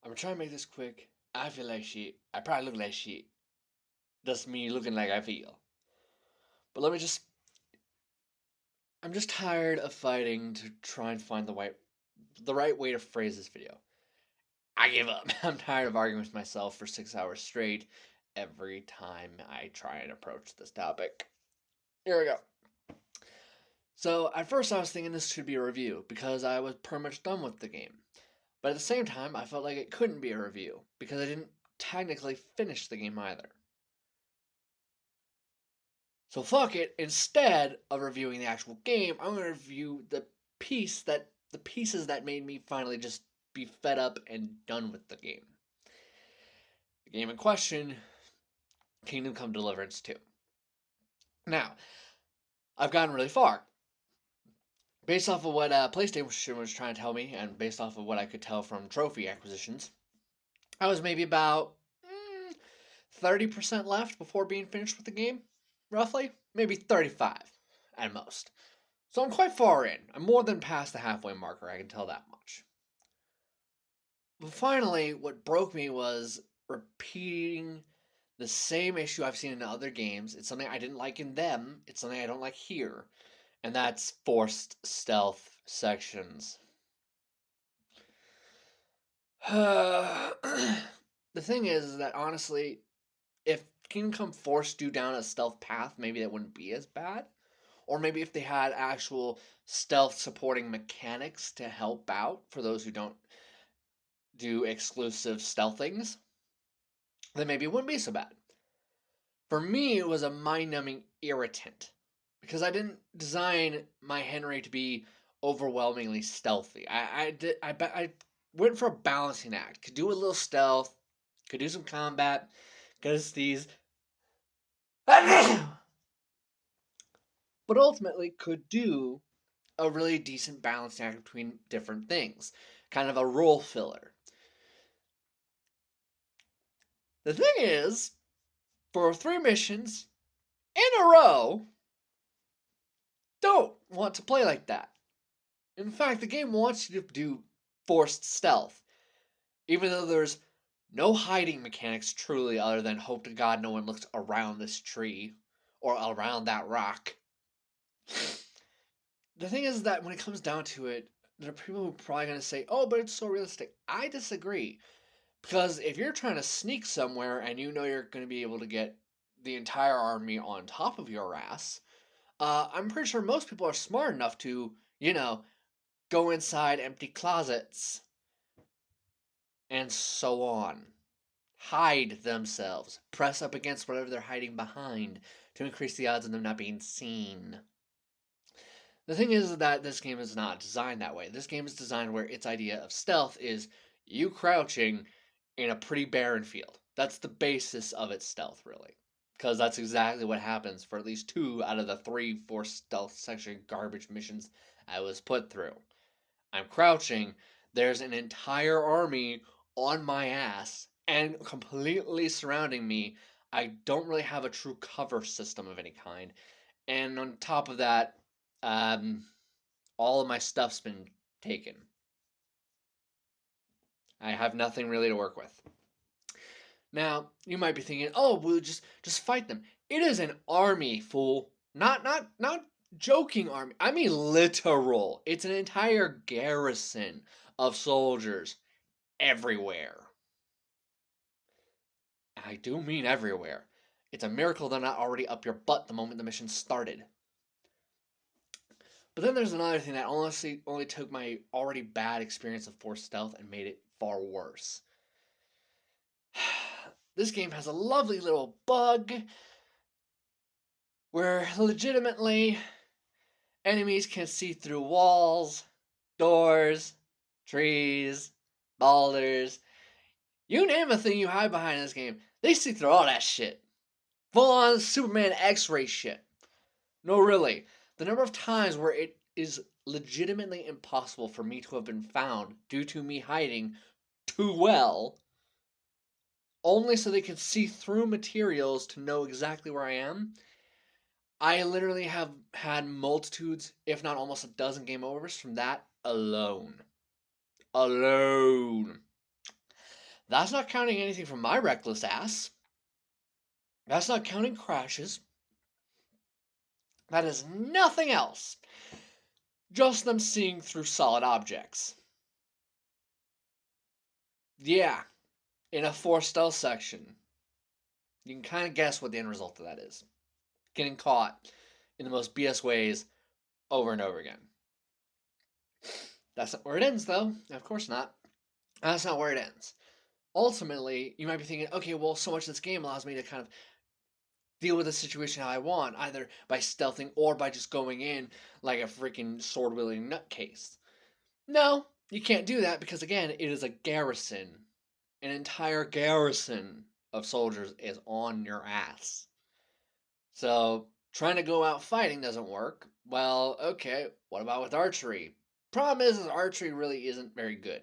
I'm trying to make this quick. I feel like shit. I probably look like shit. That's me looking like I feel. But let me just. I'm just tired of fighting to try and find the right way to phrase this video. I give up. I'm tired of arguing with myself for 6 hours straight every time I try and approach this topic. Here we go. So, at first, I was thinking this should be a review because I was pretty much done with the game. But at the same time, I felt like it couldn't be a review because I didn't technically finish the game either. So fuck it. Instead of reviewing the actual game, I'm gonna review the pieces that made me finally just be fed up and done with the game. The game in question, Kingdom Come Deliverance 2. Now, I've gotten really far. Based off of what PlayStation was trying to tell me, and based off of what I could tell from trophy acquisitions, I was maybe about 30% left before being finished with the game, roughly. Maybe 35 at most. So I'm quite far in. I'm more than past the halfway marker, I can tell that much. But finally, what broke me was repeating the same issue I've seen in other games. It's something I didn't like in them, it's something I don't like here, and that's forced stealth sections. The thing is that honestly, if Kingdom Come forced you down a stealth path, maybe that wouldn't be as bad. Or maybe if they had actual stealth supporting mechanics to help out for those who don't do exclusive stealth things, then maybe it wouldn't be so bad. For me, it was a mind numbing irritant because I didn't design my Henry to be overwhelmingly stealthy. I went for a balancing act. Could do a little stealth, could do some combat, because these. But ultimately could do a really decent balancing act between different things. Kind of a role filler. The thing is, for 3 missions in a row, don't want to play like that. In fact, the game wants you to do forced stealth, even though there's no hiding mechanics truly other than hope to God no one looks around this tree or around that rock. The thing is that when it comes down to it, there are people who are probably going to say, oh, but it's so realistic. I disagree. Because if you're trying to sneak somewhere and you know you're going to be able to get the entire army on top of your ass, I'm pretty sure most people are smart enough to, go inside empty closets and so on. Hide themselves. Press up against whatever they're hiding behind to increase the odds of them not being seen. The thing is that this game is not designed that way. This game is designed where its idea of stealth is you crouching in a pretty barren field. That's the basis of its stealth, really. Because that's exactly what happens for at least 2 out of the 3 stealth section garbage missions I was put through. I'm crouching, there's an entire army on my ass and completely surrounding me. I don't really have a true cover system of any kind. And on top of that, um, all of my stuff's been taken. I have nothing really to work with. Now, you might be thinking, "Oh, we'll just fight them." It is an army, fool. Not joking army. I mean literal. It's an entire garrison of soldiers everywhere. I do mean everywhere. It's a miracle they're not already up your butt the moment the mission started. But then there's another thing that honestly only took my already bad experience of forced stealth and made it far worse. This game has a lovely little bug where legitimately enemies can see through walls, doors, trees, boulders. You name a thing you hide behind in this game, they see through all that shit. Full on Superman X ray shit. No, really. The number of times where it is legitimately impossible for me to have been found due to me hiding too well, only so they can see through materials to know exactly where I am. I literally have had multitudes, if not almost a dozen game overs from that alone. Alone. That's not counting anything from my reckless ass. That's not counting crashes. That is nothing else. Just them seeing through solid objects. Yeah, in a 4 stealth section, you can kind of guess what the end result of that is. Getting caught in the most BS ways over and over again. That's not where it ends, though. Of course not. That's not where it ends. Ultimately, you might be thinking, okay, well, so much of this game allows me to kind of deal with the situation how I want, either by stealthing or by just going in like a freaking sword wielding nutcase. No, you can't do that because, again, it is a garrison. An entire garrison of soldiers is on your ass. So, trying to go out fighting doesn't work. Well, okay, what about with archery? Problem is archery really isn't very good.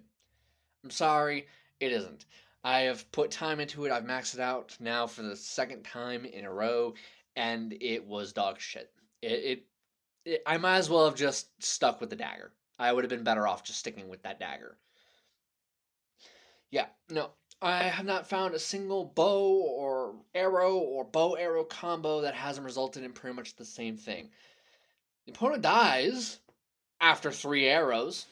I'm sorry, it isn't. I have put time into it. I've maxed it out now for the second time in a row, and it was dog shit. I might as well have just stuck with the dagger. I would have been better off just sticking with that dagger. Yeah, no, I have not found a single bow or bow arrow combo that hasn't resulted in pretty much the same thing. The opponent dies after 3 arrows,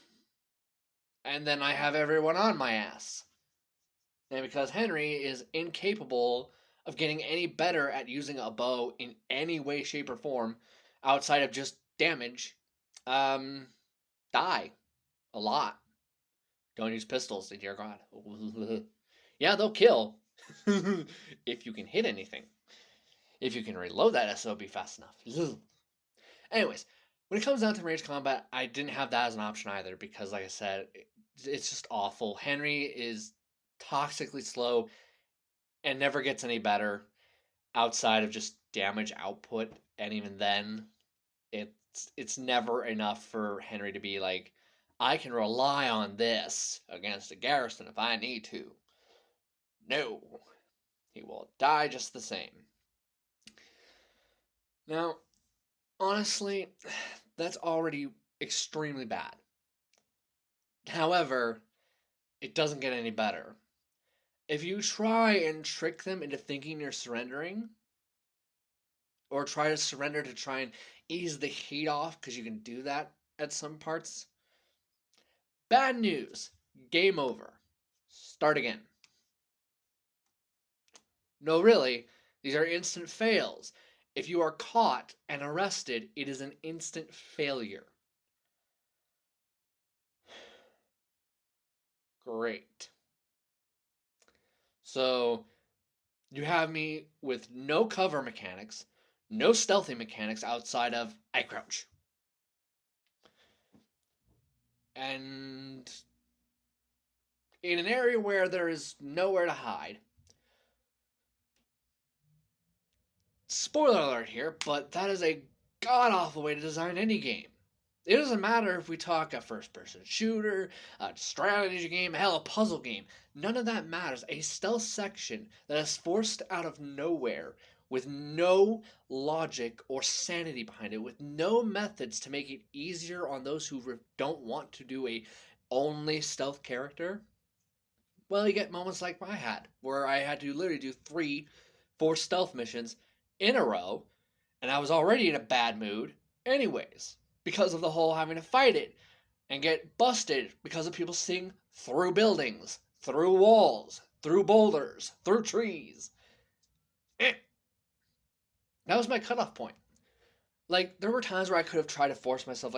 and then I have everyone on my ass. And because Henry is incapable of getting any better at using a bow in any way, shape, or form outside of just damage, die a lot. Don't use pistols, dear God. Yeah, they'll kill if you can hit anything. If you can reload that SOB fast enough. Anyways, when it comes down to range combat, I didn't have that as an option either because, like I said, it's just awful. Henry is toxically slow and never gets any better outside of just damage output, and even then, it's never enough for Henry to be like, I can rely on this against a garrison if I need to. No, he will die just the same. Now, honestly, that's already extremely bad. However, it doesn't get any better. If you try and trick them into thinking you're surrendering, or try to surrender to try and ease the heat off, because you can do that at some parts, bad news. Game over. Start again. No, really, these are instant fails. If you are caught and arrested, it is an instant failure. Great. So, you have me with no cover mechanics, no stealthy mechanics outside of I crouch. And in an area where there is nowhere to hide. Spoiler alert here, but that is a god awful way to design any game. It doesn't matter if we talk a first person shooter, a strategy game, hell, a puzzle game. None of that matters. A stealth section that is forced out of nowhere with no logic or sanity behind it, with no methods to make it easier on those who don't want to do a only stealth character. Well, you get moments like I had, where I had to literally do 4 stealth missions in a row, and I was already in a bad mood, anyways, because of the whole having to fight it and get busted because of people seeing through buildings, through walls, through boulders, through trees. Eh. That was my cutoff point. Like, there were times where I could have tried to force myself.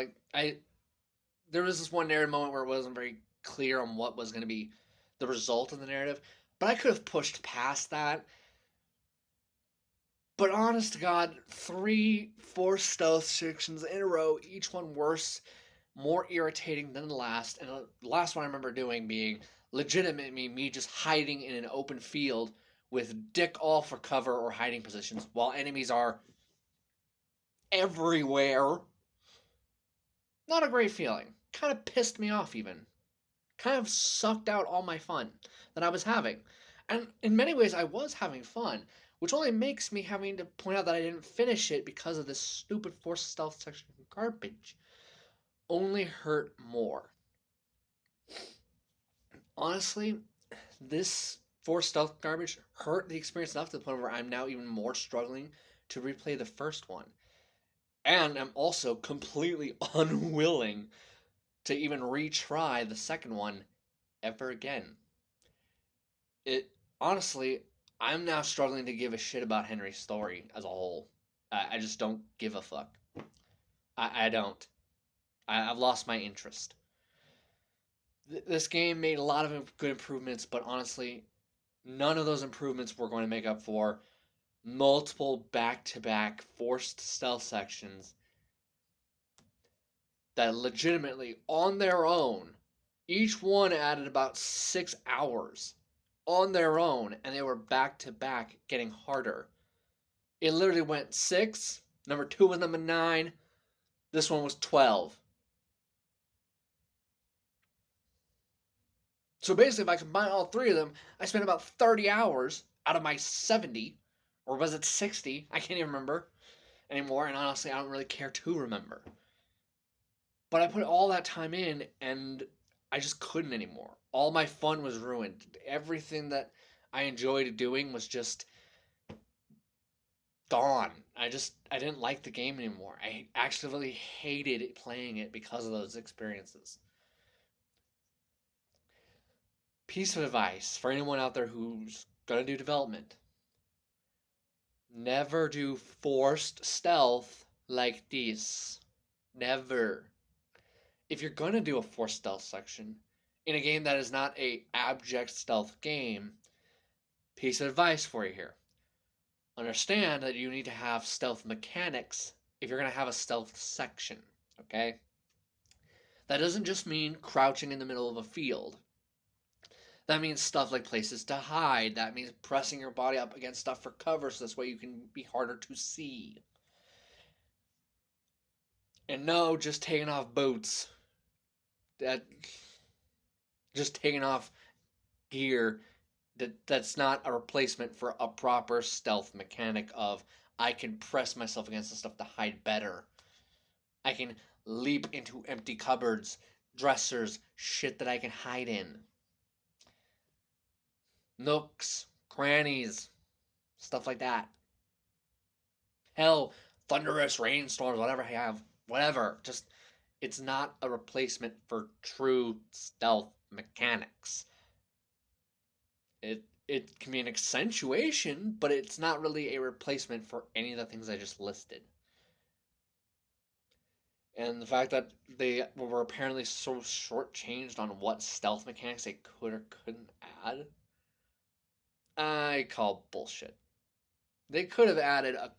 There was this one narrative moment where it wasn't very clear on what was going to be the result of the narrative, but I could have pushed past that. But honest to God, 4 stealth sections in a row, each one worse, more irritating than the last. And the last one I remember doing being legitimately me just hiding in an open field with dick all for cover or hiding positions while enemies are everywhere. Not a great feeling. Kind of pissed me off, even. Kind of sucked out all my fun that I was having. And in many ways, I was having fun, which only makes me having to point out that I didn't finish it because of this stupid forced stealth section garbage. Only hurt more. Honestly, this forced stealth garbage hurt the experience enough to the point where I'm now even more struggling to replay the first one. And I'm also completely unwilling to even retry the second one ever again. It honestly, I'm now struggling to give a shit about Henry's story as a whole. I just don't give a fuck. I don't. I've lost my interest. This game made a lot of good improvements, but honestly, none of those improvements were going to make up for multiple back-to-back forced stealth sections that legitimately, on their own, each one added about 6 hours on their own, and they were back-to-back getting harder. It literally went 6, number 2 was number 9, this one was 12. So basically, if I combine all 3 of them, I spent about 30 hours out of my 70, or was it 60? I can't even remember anymore, and honestly, I don't really care to remember. But I put all that time in, and I just couldn't anymore. All my fun was ruined. Everything that I enjoyed doing was just gone. I didn't like the game anymore. I actively hated playing it because of those experiences. Piece of advice for anyone out there who's gonna do development: never do forced stealth like this. Never. If you're gonna do a forced stealth section in a game that is not a abject stealth game, piece of advice for you here: understand that you need to have stealth mechanics if you're gonna have a stealth section. Okay. That doesn't just mean crouching in the middle of a field. That means stuff like places to hide. That means pressing your body up against stuff for cover so this way you can be harder to see. And no, just taking off boots. That just taking off gear, that's not a replacement for a proper stealth mechanic of I can press myself against the stuff to hide better. I can leap into empty cupboards, dressers, shit that I can hide in. Nooks, crannies, stuff like that. Hell, thunderous rainstorms, whatever I have, whatever. Just, it's not a replacement for true stealth mechanics. It can be an accentuation, but it's not really a replacement for any of the things I just listed. And the fact that they were apparently so shortchanged on what stealth mechanics they could or couldn't add, I call bullshit. They could have added a.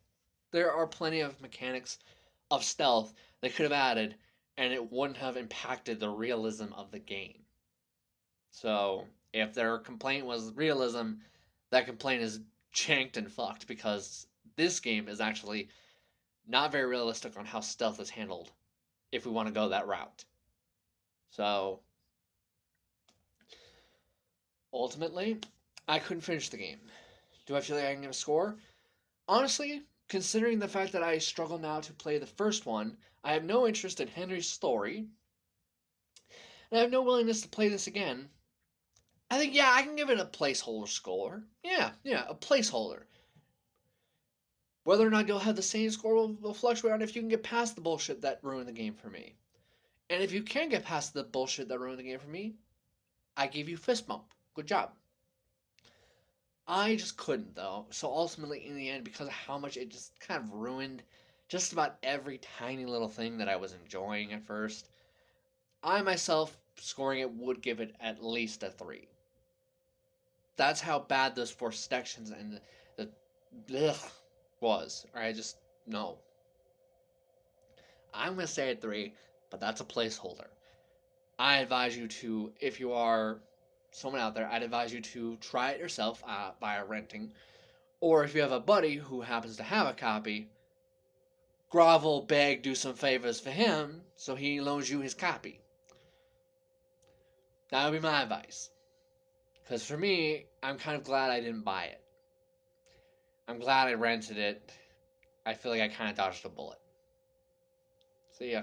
There are plenty of mechanics of stealth they could have added, and it wouldn't have impacted the realism of the game. So, if their complaint was realism, that complaint is chanked and fucked because this game is actually not very realistic on how stealth is handled if we want to go that route. So, ultimately, I couldn't finish the game. Do I feel like I can get a score? Honestly, considering the fact that I struggle now to play the first one, I have no interest in Henry's story, and I have no willingness to play this again. I think, yeah, I can give it a placeholder score. Yeah, a placeholder. Whether or not you'll have the same score will fluctuate on if you can get past the bullshit that ruined the game for me. And if you can get past the bullshit that ruined the game for me, I give you fist bump. Good job. I just couldn't though. So ultimately, in the end, because of how much it just kind of ruined just about every tiny little thing that I was enjoying at first, I myself, scoring it, would give it at least a 3. That's how bad those 4 sections and the was. Or I just, no. I'm going to say a 3, but that's a placeholder. I advise you to, if you are someone out there, I'd advise you to try it yourself by renting. Or if you have a buddy who happens to have a copy, grovel, beg, do some favors for him so he loans you his copy. That would be my advice. Because for me, I'm kind of glad I didn't buy it. I'm glad I rented it. I feel like I kind of dodged a bullet. See ya.